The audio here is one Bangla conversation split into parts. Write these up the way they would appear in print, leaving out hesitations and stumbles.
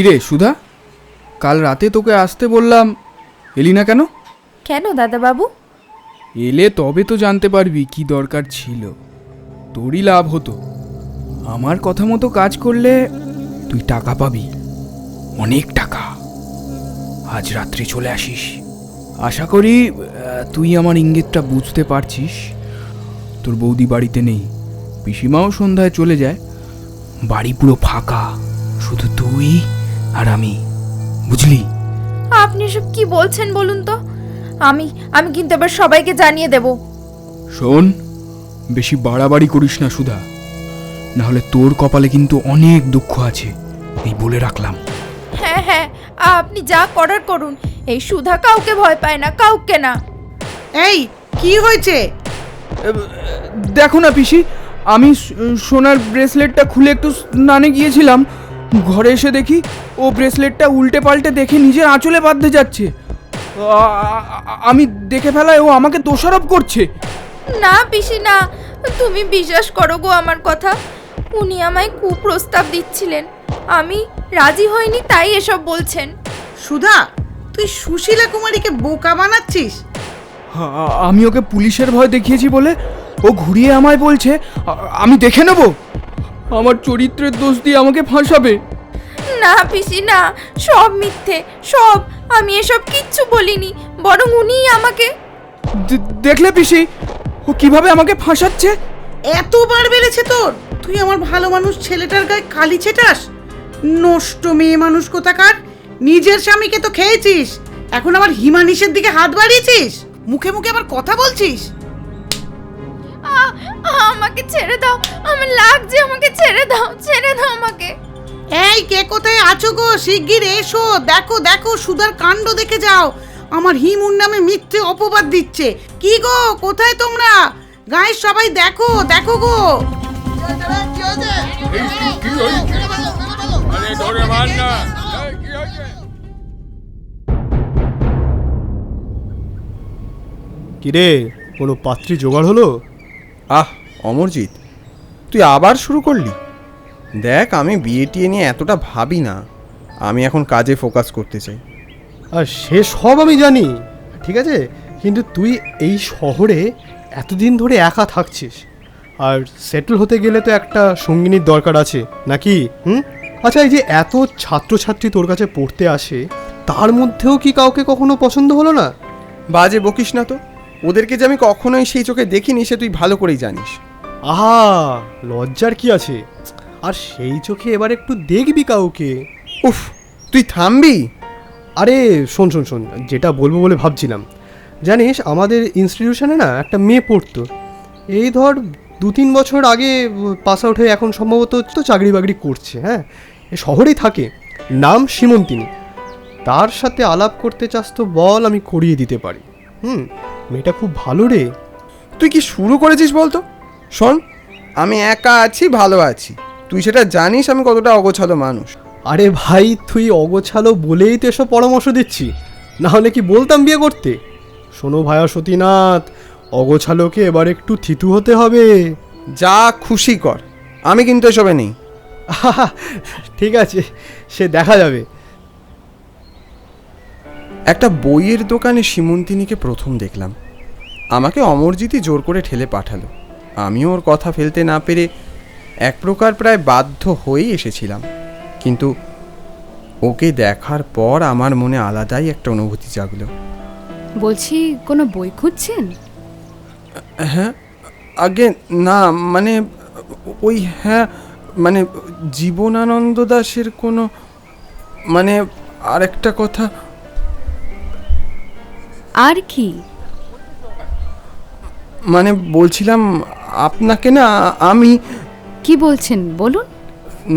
কিরে সুধা, কাল রাতে তোকে আসতে বললাম, এলি না কেন? কেন দাদাবাবু? এলে তবে তো জানতে পারবি কি দরকার ছিল। তোরই লাভ হতো। আমার কথা মতো কাজ করলে তুই টাকা পাবি, অনেক টাকা। আজ রাত্রে চলে আসিস। আশা করি তুই আমার ইঙ্গিতটা বুঝতে পারছিস। তোর বৌদি বাড়িতে নেই, পিসিমাও সন্ধ্যায় চলে যায়। বাড়ি পুরো ফাঁকা, শুধু তুই আর আমি, বুঝলি? আপনি সব কি বলছেন বলুন তো? আমি আমি কিন্তু এবার সবাইকে জানিয়ে দেব। শোন, বেশি বাড়াবাড়ি করিস না সুধা, নাহলে তোর কপালে কিন্তু অনেক দুঃখ আছে, এই বলে রাখলাম। হ্যাঁ হ্যাঁ, আপনি যা করার করুন। এই সুধা কাউকে ভয় পায় না, কাউকে না। এই কি হয়েছে? দেখো না পিসি, আমি সোনার ব্রেসলেটটা খুলে একটু স্নানে গিয়েছিলাম। ঘরে এসে দেখি ও ব্রেসলেটটা উল্টে পাল্টে দেখে নিজের আঁচলে বাঁধতে যাচ্ছে। আমি দেখে ফেলায় ও আমাকে দোষারোপ করছে। না পিসি না, তুমি বিশ্বাস করো গো আমার কথা। উনি আমায় কুপ্রস্তাব দিচ্ছিলেন, আমি রাজি হইনি তাই এসব বলছেন। সুধা, তুই সুশীলা কুমারীকে বোকা বানাচ্ছিস? আমি ওকে পুলিশের ভয় দেখিয়েছি বলে ও ঘুরিয়ে আমায় বলছে আমি দেখে নেব, আমার চরিত্রের দোষ দিয়ে আমাকে ফাঁসাবে। না পিসি না, সব মিথ্যে, সব। আমি এসব কিচ্ছু বলিনি, বরং উনিই আমাকে। দেখলে পিসি, ও কিভাবে আমাকে ফাঁসাচ্ছে? এতবার বেড়েছে তোর? তুই আমার ভালো মানুষ ছেলেটার গায়ে কালি ছেটাস? নষ্ট মেয়ে মানুষ কোথাকার। নিজের স্বামীকে তো খেয়েছিস, এখন আবার হিমানিশের দিকে হাত বাড়িয়েছিস, মুখে মুখে আবার কথা বলছিস। আমাকে ছেড়ে দাও, আমার লাগছে, আমাকে ছেড়ে দাও, ছেড়ে দাও আমাকে। এই কে কোথায় আছো গো? শিগগির এসো, দেখো দেখো সুধার কাণ্ড দেখে যাও। আমার হিমুর নামে মিথ্যে অপবাদ দিচ্ছে। কি গো, কোথায় তোমরা? গায়ের সবাই দেখো দেখো গো। কিরে, কোনো পাত্রী জোগাড় হলো? অমরজিৎ, তুই আবার শুরু করলি? দেখ, আমি বিয়ে টিয়ে নিয়ে এতটা ভাবি না, আমি এখন কাজে ফোকাস করতে চাই। আর সে সব আমি জানি, ঠিক আছে, কিন্তু তুই এই শহরে এতদিন ধরে একা থাকছিস, আর সেটেল হতে গেলে তো একটা সঙ্গিনীর দরকার আছে নাকি? আচ্ছা, এই যে এত ছাত্রছাত্রী তোর কাছে পড়তে আসে, তার মধ্যেও কি কাউকে কখনো পছন্দ হলো না? বাজে বকিস না তো, ওদেরকে যে আমি কখনোই সেই চোখে দেখিনি সে তুই ভালো করেই জানিস। আহা, লজ্জার কি আছে? আর সেই চোখে এবার একটু দেখবি কাউকে। উফ, তুই থামবি? আরে শোন শোন শোন, যেটা বলবো বলে ভাবছিলাম, জানিস আমাদের ইনস্টিটিউশনে না একটা মেয়ে পড়তো, এই ধর 2-3 বছর আগে পাস আউট হয়ে এখন সম্ভবত তো চাকরি বাকরি করছে। হ্যাঁ, এ শহরেই থাকে, নাম সীমন্তিনী। তার সাথে আলাপ করতে চাস তো বল, আমি করিয়ে দিতে পারি। মেয়েটা খুব ভালো রে। তুই কি শুরু করেছিস বলতো? শোন, আমি একা আছি, ভালো আছি, তুই সেটা জানিস আমি কতটা অগোছালো মানুষ। আরে ভাই, তুই অগোছালো বলেই তো এসব পরামর্শ দিচ্ছি, না হলে কি বলতাম বিয়ে করতে? শোনো ভায়া সতীনাথ, অগোছালোকে এবার একটু থিতু হতে হবে। যা খুশি কর, আমি কিন্তু এসবে নেই। ঠিক আছে, সে দেখা যাবে। একটা বইয়ের দোকানে সীমন্তিনীকে প্রথম দেখলাম, আমাকে অমরজিৎই জোর করে ঠেলে পাঠালো। আমিও ওর কথা ফেলতে না পেরে এক প্রকার প্রায় বাধ্য হয়েই এসেছিলাম, কিন্তু ওকে দেখার পর আমার মনে আলাদাই একটা অনুভূতি জাগলো। বলছি, কোনো বই খুঁজছেন? হ্যাঁ, আগে না, মানে ওই, হ্যাঁ মানে জীবনানন্দ দাশের কোনো, মানে আর একটা কথা। আর কি? মানে বলছিলাম আপনাকে না, আমি কি বলছেন বলুন।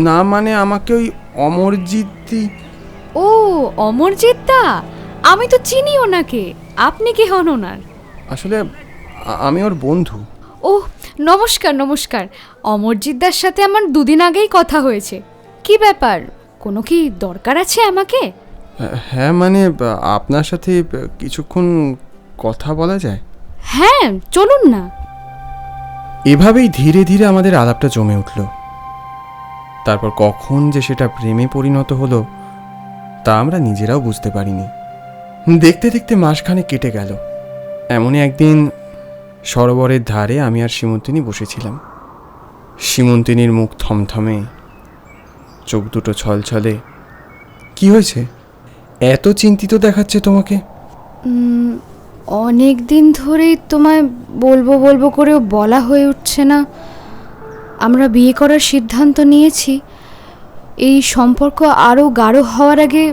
না মানে আমাকে ওই অমরজিৎই। ও, অমরজিৎ দা, আমি তো চিনি ওনাকে। আপনি কি হন ওনার? আসলে আমি ওর বন্ধু। ও, নমস্কার নমস্কার। অমরজিৎ দার সাথে আমার 2 দিন আগেই কথা হয়েছে। কি ব্যাপার, কোনো কি দরকার আছে আমাকে? হ্যাঁ, মানে আপনার সাথে কিছুক্ষণ কথা বলা যায়? হ্যাঁ, চলুন না। এভাবেই ধীরে ধীরে আমাদের আলাপটা জমে উঠল। তারপর কখন যে সেটা প্রেমে পরিণত হলো তা আমরা নিজেরাও বুঝতে পারিনি। দেখতে দেখতে মাসখানে কেটে গেল। এমনই একদিন সরোবরের ধারে আমি আর সীমন্তিনী বসেছিলাম। সীমন্তিনীর মুখ থমথমে, চোখ দুটো ছলছলে। কি হয়েছে? এত চিন্তিত দেখাচ্ছে তোমাকে? অনেক দিন ধরেই তোমায় বলবো বলবো করেও বলা হয়ে উঠছে না। আমরা বিয়ে করার সিদ্ধান্ত নিয়েছি। এই সম্পর্ক আরও গাঢ় হওয়ার আগে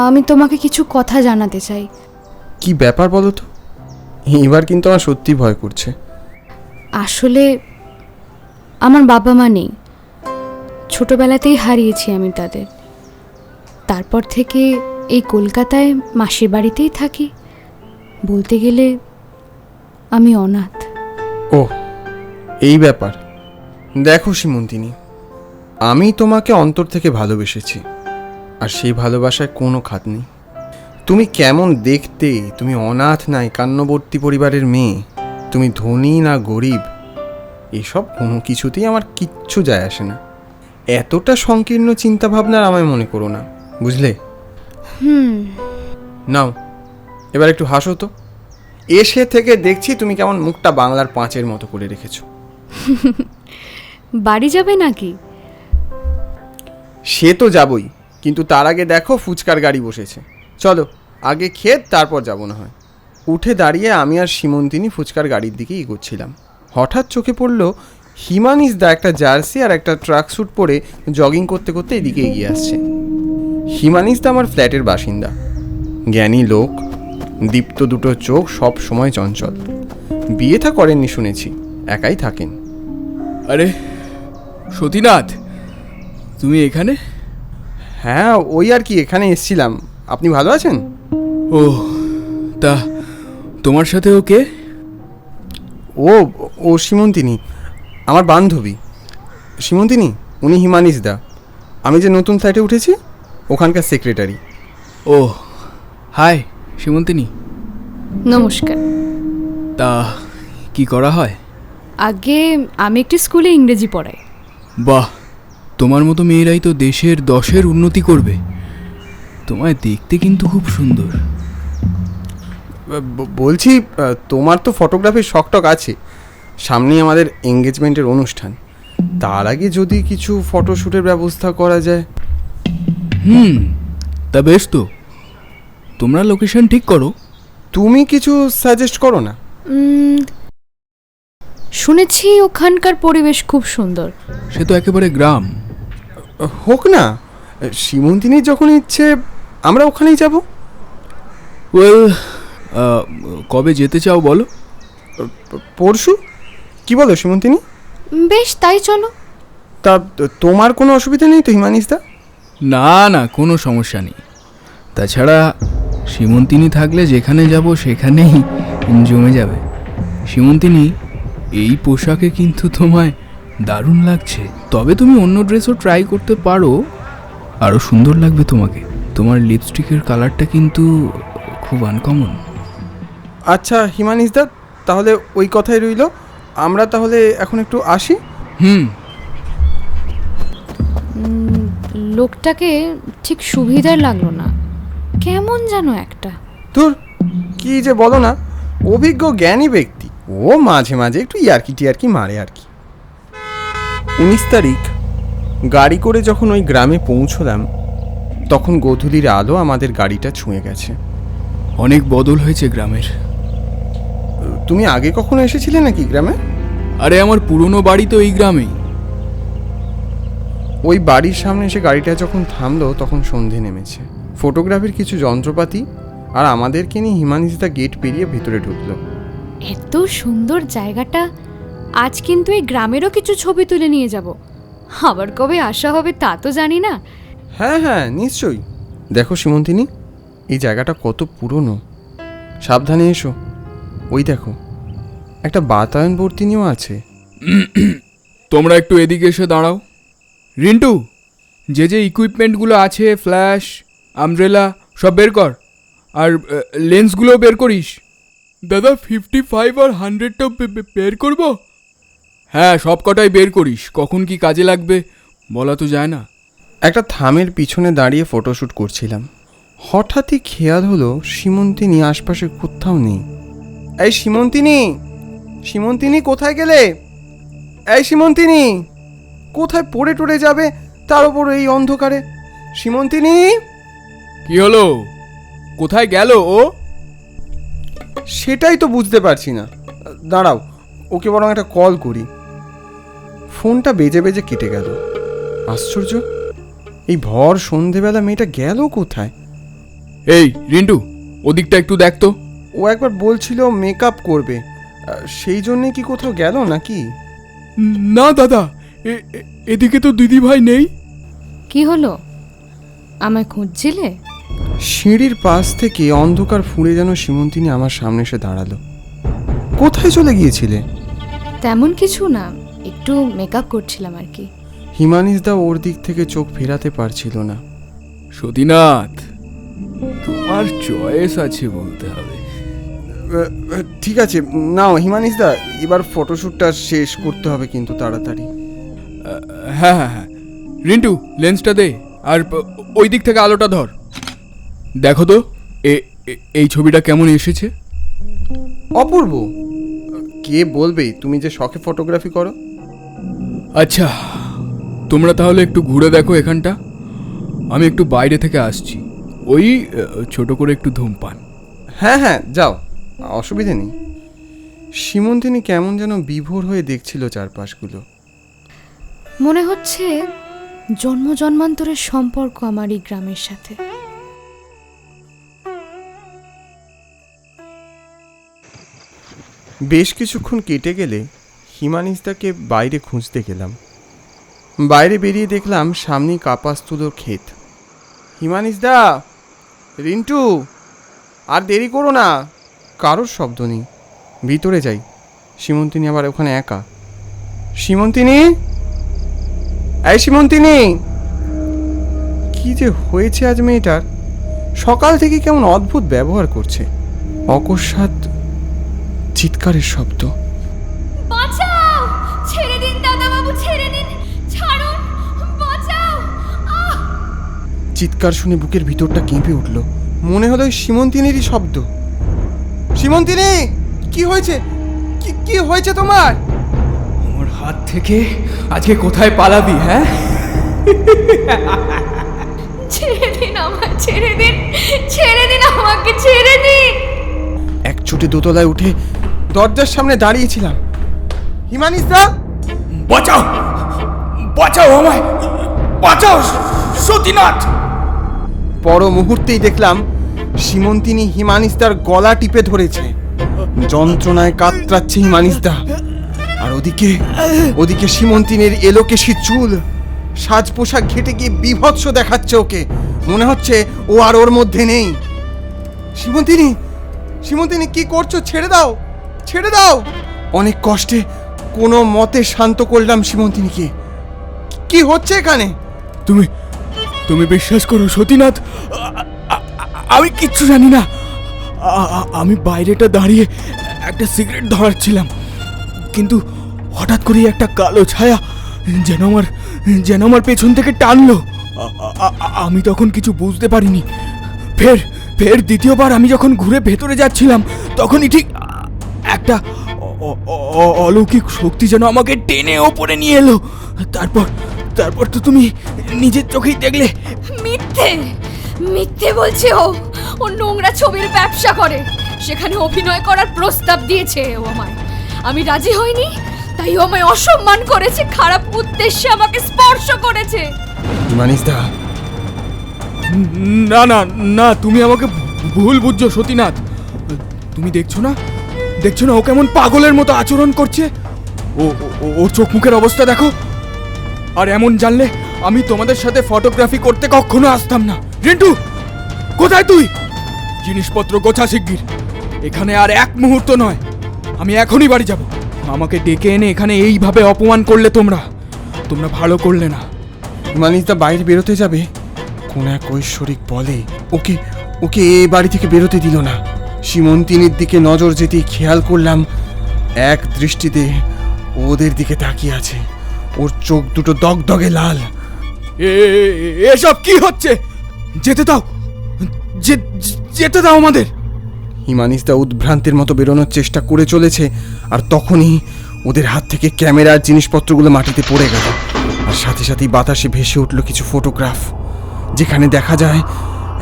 আমি তোমাকে কিছু কথা জানাতে চাই। কি ব্যাপার বলো তো? এবার কিন্তু আমার সত্যি ভয় করছে। আসলে আমার বাবা মা নেই, ছোটবেলাতেই হারিয়েছি আমি তাদের। তারপর থেকে এই কলকাতায় মাসির বাড়িতেই থাকি। বলতে গেলে আমি অনাথ। ও, এই ব্যাপার। দেখো সীমন্তিনী, আমি তোমাকে অন্তর থেকে ভালোবেসেছি, আর সেই ভালোবাসায় কোনো খাত নেই। তুমি কেমন দেখতে, তুমি অনাথ না একান্নবর্তী পরিবারের মেয়ে, তুমি ধনী না গরিব, এসব কোনো কিছুতেই আমার কিচ্ছু যায় আসে না। এতটা সংকীর্ণ চিন্তাভাবনার আমায় মনে করো না, বুঝলে? নাও, এবার একটু হাসো তো। এসে থেকে দেখছি তুমি কেমন মুখটা বাংলার পাঁচের মতো করে রেখেছো। বাড়ি যাবে নাকি? সে তো যাবই, কিন্তু তার আগে দেখো ফুচকার গাড়ি বসেছে। চলো আগে খেয়ে তারপর যাবো না হয়। উঠে দাঁড়িয়ে আমি আর সীমন্তিনী ফুচকার গাড়ির দিকে এগোচ্ছিলাম। হঠাৎ চোখে পড়ল হিমানিশদা একটা জার্সি আর একটা ট্রাক স্যুট পরে জগিং করতে করতে এদিকে এগিয়ে আসছে। হিমানিশদা আমার ফ্ল্যাটের বাসিন্দা, জ্ঞানী লোক, দীপ্ত দুটো চোখ, সব সময় চঞ্চল। বিয়ে থা করেননি শুনেছি, একাই থাকেন। আরে সতীনাথ, তুমি এখানে? হ্যাঁ, ওই আর কি, এখানে এসছিলাম। আপনি ভালো আছেন? ও, তা তোমার সাথে ওকে? ও ও সীমন্তিনী, আমার বান্ধবী। সীমন্তিনী, উনি হিমানিশদা, আমি যে নতুন ফ্ল্যাটে উঠেছি ওখানকার সেক্রেটারি। ও হাই সীমন্তিনী। নমস্কার। তা কি করা হয়? আগে আমি একটি স্কুলে ইংরেজি পড়াই। বাহ, তোমার মতো মেয়েরাই তো দেশের 10-এর উন্নতি করবে। তোমায় দেখতে কিন্তু খুব সুন্দর। বলছি, তোমার তো ফটোগ্রাফির শখটক আছে, সামনেই আমাদের এঙ্গেজমেন্টের অনুষ্ঠান, তার আগে যদি কিছু ফটোশ্যুটের ব্যবস্থা করা যায়। তা বেশ, তো তোমরা লোকেশন ঠিক করো। তুমি কিছু সাজেস্ট করো না। শুনেছি ওখানকার পরিবেশ খুব সুন্দর। সে তো একেবারে গ্রাম। হোক না, সীমন্তিনীর যখন ইচ্ছে আমরা ওখানেই যাব। ওয়েল, কবে যেতে চাও বলো? পরশু, কি বলো সীমন্তিনী? বেশ, তাই চলো। তা তোমার কোনো অসুবিধা নেই তো হিমানিশদা? না না, কোনো সমস্যা নেই। তাছাড়া সীমন্তিনী থাকলে যেখানে যাব সেখানেই জমে যাবে। সীমন্তিনী, এই পোশাকে কিন্তু তোমায় দারুণ লাগছে। তবে তুমি অন্য ড্রেসও ট্রাই করতে পারো, আরও সুন্দর লাগবে তোমাকে। তোমার লিপস্টিকের কালারটা কিন্তু খুব আনকমন। আচ্ছা হিমানিশদা, তাহলে ওই কথাই রইল। আমরা তাহলে এখন একটু আসি। লোকটাকে ঠিক সুবিধার লাগলো না, কেমন যেন একটা। তোর কি যে বলো না, অভিজ্ঞ জ্ঞানী ব্যক্তি, ও মাঝে মাঝে একটু ইয়ার্কি টিয়ার্কি মারে আর কি। 19 তারিখ গাড়ি করে যখন ওই গ্রামে পৌঁছলাম, তখন গোধূলির আলো আমাদের গাড়িটা ছুঁয়ে গেছে। অনেক বদল হয়েছে গ্রামের। তুমি আগে কখনো এসেছিলে নাকি গ্রামে? আরে আমার পুরনো বাড়ি তো এই গ্রামেই। ওই বাড়ির সামনে এসে গাড়িটা যখন থামলো তখন সন্ধে নেমেছে। ফটোগ্রাফির কিছু যন্ত্রপাতি আর আমাদেরকে নিয়ে হিমানিশদা গেট পেরিয়ে ভিতরে ঢুকলো। এত সুন্দর জায়গাটা, আজ কিন্তু এই গ্রামেরও কিছু ছবি তুলে নিয়ে যাব। আবার কবে আসা হবে তা তো জানি না। হ্যাঁ হ্যাঁ, নিশ্চয়ই। দেখো সীমন্তিনী, এই জায়গাটা কত পুরনো। সাবধানে এসো। ওই দেখো, একটা বাতায়ন বর্তিনীও আছে। তোমরা একটু এদিকে এসে দাঁড়াও। রিন্টু, যে যে ইকুইপমেন্টগুলো আছে, ফ্ল্যাশ, আমব্রেলা, সব বের কর। আর লেন্সগুলো বের করিস। দাদা, 55 আর 100টা বের করব? হ্যাঁ, সব কটাই বের করিস। কখন কি কাজে লাগবে বলা তো যায় না। একটা থামের পিছনে দাঁড়িয়ে ফটোশ্যুট করছিলাম। হঠাৎই খেয়াল হলো সীমন্তিনী আশপাশে কোথাও নেই। এই সীমন্তিনী, সীমন্তিনী কোথায় গেলে? এই সীমন্তিনী, কোথায় পড়ে টড়ে যাবে, তার উপর এই অন্ধকারে? সীমন্তিনী! কি হলো? কোথায় গেল ও? সেটাই তো বুঝতে পারছি না। দাঁড়াও, ওকে বরং একটা কল করি। ফোনটা বেজে বেজে কেটে গেল। আশ্চর্য, এই ভর সন্ধেবেলা মেয়েটা গেল কোথায়? এই রিন্টু, ওদিকটা একটু দেখ তো। ও একবার বলছিল মেকআপ করবে, সেই জন্যে কি কোথাও গেল নাকি? না দাদা, এদিকে তো দিদি ভাই নেই। কি হলো, আমায় খুঁজছিলে? সিঁড়ির পাশ থেকে অন্ধকার ফুঁড়ে যেন সীমন্তিনী আমার সামনে এসে দাঁড়ালো। কোথায় চলে গিয়েছিলে? তেমন কিছু না, একটু মেকআপ করছিলাম আর কি। হিমানিসদা ওর দিক থেকে চোখ ফেরাতে পারছিল না। সতীনাথ, তোমার চয়েস আছে বলতে হবে। ঠিক আছে, নাও হিমানিসদা, এবার ফটোশ্যুটটা শেষ করতে হবে কিন্তু তাড়াতাড়ি। হ্যাঁ হ্যাঁ হ্যাঁ, রিন্টু লেন্সটা দে, আর ওই দিক থেকে আলোটা ধর। দেখো তো এই ছবিটা কেমন এসেছে। অপূর্ব। কে বলবে তুমি যে শখে ফটোগ্রাফি করো? আচ্ছা, তোমরা তাহলে একটু ঘুরে দেখো এখানটা, আমি একটু বাইরে থেকে আসছি। ওই ছোট করে একটু ধূমপান। হ্যাঁ হ্যাঁ, যাও, অসুবিধে নেই। সীমন্তিনী কেমন যেন বিভোর হয়ে দেখছিল চারপাশগুলো। মনে হচ্ছে জন্ম জন্মান্তরের সম্পর্ক আমার এই গ্রামের সাথে। বেশ কিছুক্ষণ কেটে গেলে হিমানিসদাকে বাইরে খুঁজতে গেলাম। বাইরে বেরিয়ে দেখলাম সামনেই কাপাস তুলোর ক্ষেত। হিমানিসদা, রিন্টু, আর দেরি করো না। কারোর শব্দ নেই। ভিতরে যাই। সীমন্তিনী আবার ওখানে একা। সীমন্তিনী, এই সীমন্তিনী! কি যে হয়েছে আজ মেয়েটার! সকাল থেকে কেমন অদ্ভুত ব্যবহার করছে। অকস্মাৎ চিৎকারের শব্দ। বাঁচাও! ছেড়ে দিন দাদা বাবু, ছেড়ে দিন, ছাড়ুন, বাঁচাও! চিৎকার শুনে বুকের ভিতরটা কেঁপে উঠল। মনে হলো সীমন্তিনীরই শব্দ। সীমন্তিনী, কি হয়েছে? কি হয়েছে তোমার? আমার হাত থেকে আজকে কোথায় পালাবি? হ্যাঁ, ছেড়ে দিন আমায়, ছেড়ে দিন, ছেড়ে দিন আমাকে, ছেড়ে দিন। এক ছুটে দোতলায় উঠে দরজার সামনে দাঁড়িয়েছিলাম। হিমানিসদা, বাঁচাও, বাঁচাও আমায়, বাঁচাও সতীনাথ! পর মুহূর্তেই দেখলাম সীমন্তিনী হিমানিসদার গলা টিপে ধরেছে। যন্ত্রণায় কাতরাচ্ছে হিমানিসদা। আর ওদিকে সীমন্তিনীর এলোকেশি চুল, সাজ পোশাক ঘেটে গিয়ে বিভৎস দেখাচ্ছে ওকে। মনে হচ্ছে ও আর ওর মধ্যে নেই। সীমন্তিনী, সীমন্তিনী, কি করছো? ছেড়ে দাও, ছেড়ে দাও! অনেক কষ্টে কোনো মতে শান্ত করলাম সীমন্তিনীকে। কি হচ্ছে এখানে? তুমি বিশ্বাস করো সতীনাথ, আমি কিচ্ছু জানি না। আমি বাইরেটা দাঁড়িয়ে একটা সিগারেট ধরাচ্ছিলাম, কিন্তু হঠাৎ করে একটা কালো ছায়া যেন আমার পেছন থেকে টানলো। আমি তখন কিছু বুঝতে পারিনি। ফের দ্বিতীয়বার আমি যখন ঘুরে ভেতরে যাচ্ছিলাম, তখনই ঠিক একটা অলৌকিক শক্তি যেন আমাকে টেনে ওপরে নিয়ে এলো। তারপর তো তুমি নিজের চোখেই দেখলে। মিথ্যে বলছে ও নোংরা ছবির ব্যবসা করে, সেখানে অভিনয় করার প্রস্তাব দিয়েছে ও আমায়। আমি রাজি হইনি, তাই ও আমায় অসম্মান করেছে, খারাপ উদ্দেশ্যে আমাকে স্পর্শ করেছে। হিমানিসদা, না না না, তুমি আমাকে ভুল বুঝছো সতীনাথ। তুমি দেখছো না ও কেমন পাগলের মতো আচরণ করছে? ওর চোখ মুখের অবস্থা দেখো। আর এমন জানলে আমি তোমাদের সাথে ফটোগ্রাফি করতে কখনো আসতাম না। রিন্টু, কোথায় তুই? জিনিসপত্র গোছা শিগগির, এখানে আর এক মুহূর্ত নয়। আমি এখনই বাড়ি যাব। আমাকে ডেকে এনে এখানে এইভাবে অপমান করলে তোমরা ভালো করলে না। হিমানিসদা বাইরে বেরোতে যাবে, কোন এক ঐশ্বরিক বলে ওকে এ বাড়ি থেকে বেরোতে দিল না। সীমন্তিনীর দিকে নজর যেতেই খেয়াল করলাম এক দৃষ্টিতে ওদের দিকে তাকিয়ে আছে। ওর চোখ দুটো দগদগে লাল। এসব কি হচ্ছে? যেতে দাও, যেতে দাও আমাদের। হিমানিসদা উদ্ভ্রান্তের মতো বেরোনোর চেষ্টা করে চলেছে, আর তখনই ওদের হাত থেকে ক্যামেরার জিনিসপত্রগুলো মাটিতে পড়ে গেল, আর সাথে সাথেই বাতাসে ভেসে উঠল কিছু ফটোগ্রাফ, যেখানে দেখা যায়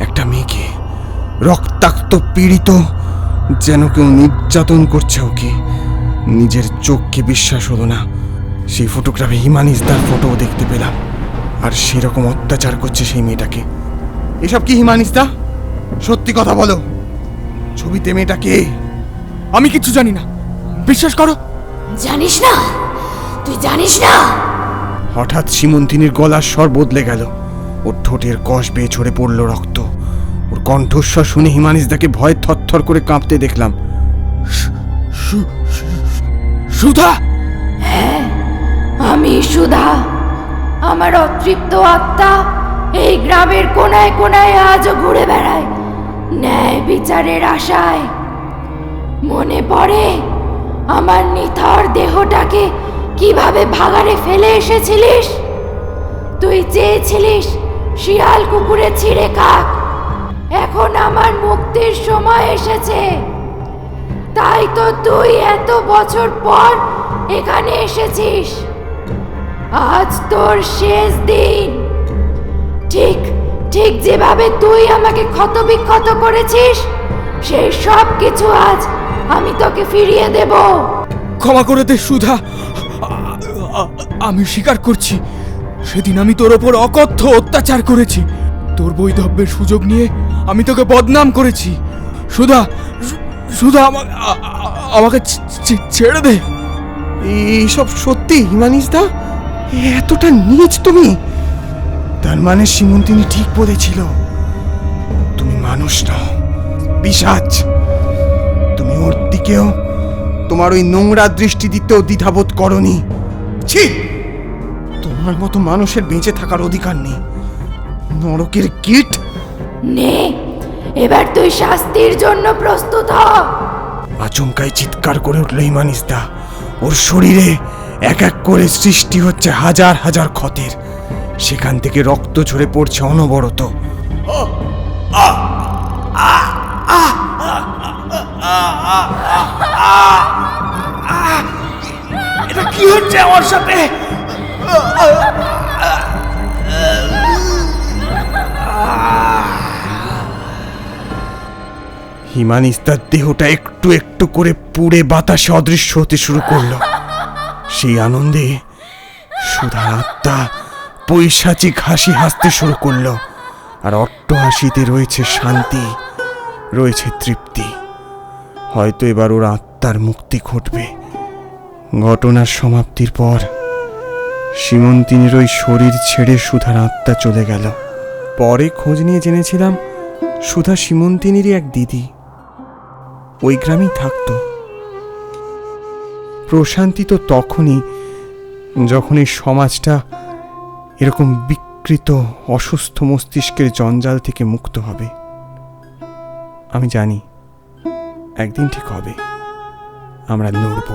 একটা মেয়েকে রক্তাক্ত, পীড়িত, যেন কেউ নির্যাতন করছে ওকে। নিজের চোখকে বিশ্বাস হলো না। সেই ফটোগ্রাফে হিমানিসদার ফটোও দেখতে পেলাম, আর সেরকম অত্যাচার করছে সেই মেয়েটাকে। এসব কি হিমানিসদা? সত্যি কথা বলো, ছবিতে মেয়েটা কে? আমি কিচ্ছু জানি না, বিশ্বাস করো। জানিস না? তুই জানিস না? হঠাৎ সীমন্তিনীর গলার স্বর বদলে গেল, ওর ঠোঁটের কষ বেয়ে ঝরে পড়ল রক্ত। ওর কণ্ঠস্বর শুনে হিমানিসদাকে ভয়ে থরথর করে কাঁপতে দেখলাম। সুধা! আমি সুধা। আমার অতৃপ্ত আত্মা এই গ্রামের কোনায় কোনায় আজও ঘুরে বেড়ায় ন্যায় বিচারের আশায়। মনে পড়ে আমার নিথর দেহটাকে কিভাবে ভাগাড়ে ফেলে এসেছিলিস? তুই চেয়েছিলিস শিয়াল কুকুরে ছিঁড়ে খাক। এখন আমার মুক্তির সময় এসেছে, তাই তো তুই এত বছর পর এখানে এসেছিস। আজ তোর শেষ দিন। ঠিক ঠিক যেভাবে তুই আমাকে ক্ষতবিক্ষত করেছিস, সেই সব কিছু আজ আমি তোকে ফিরিয়ে দেব। ক্ষমা করে দে সুধা, আমি স্বীকার করছি, সেদিন আমি তোর ওপর অকথ্য অত্যাচার করেছি। তোর বৈধব্যের সুযোগ নিয়ে আমি তোকে বদনাম করেছি। সুধা, সুধা, আমাকে ছেড়ে দে। এইসব সত্যি হিমানিসদা? এতটা নীচ তুমি? তার মানে সীমন্তিনী ঠিক বলেছিল, তুমি মানুষ নও, পিশাচ। তুমি ওর দিকেও তোমার ওই নোংরা দৃষ্টি দিতেও দ্বিধাবোধ করনি। ছি! তোমার মতো মানুষের বেঁচে থাকার অধিকার নেই, নরকের কীট। নে, এবার তুই শাস্তির জন্য প্রস্তুত হ। আচমকাই চিৎকার করে উঠল হিমানিসদা। ওর শরীরে এক এক করে সৃষ্টি হচ্ছে হাজার হাজার ক্ষতের, সেখান থেকে রক্ত ঝরে পড়ছে অনবরত। এটা কি হচ্ছে আমার সাথে? হিমানিসদার দেহটা একটু একটু করে পুড়ে বাতাসে অদৃশ্য হতে শুরু করলো। সেই আনন্দে সুধার আত্মা পৈশাচিক হাসি হাসতে শুরু করলো, আর অট্ট হাসিতে রয়েছে শান্তি, রয়েছে তৃপ্তি। হয়তো এবার ওর আত্মার মুক্তি ঘটবে। ঘটনার সমাপ্তির পর সীমন্তিনীর ওই শরীর ছেড়ে সুধার আত্মা চলে গেল। পরে খোঁজ নিয়ে জেনেছিলাম সুধা সীমন্তিনীরই এক দিদি, ওই গ্রামেই থাকতো। প্রশান্তি তো তখনই যখন এই সমাজটা এরকম বিকৃত অসুস্থ মস্তিষ্কের জঞ্জাল থেকে মুক্ত হবে। আমি জানি একদিন ঠিক হবে, আমরা লড়ব।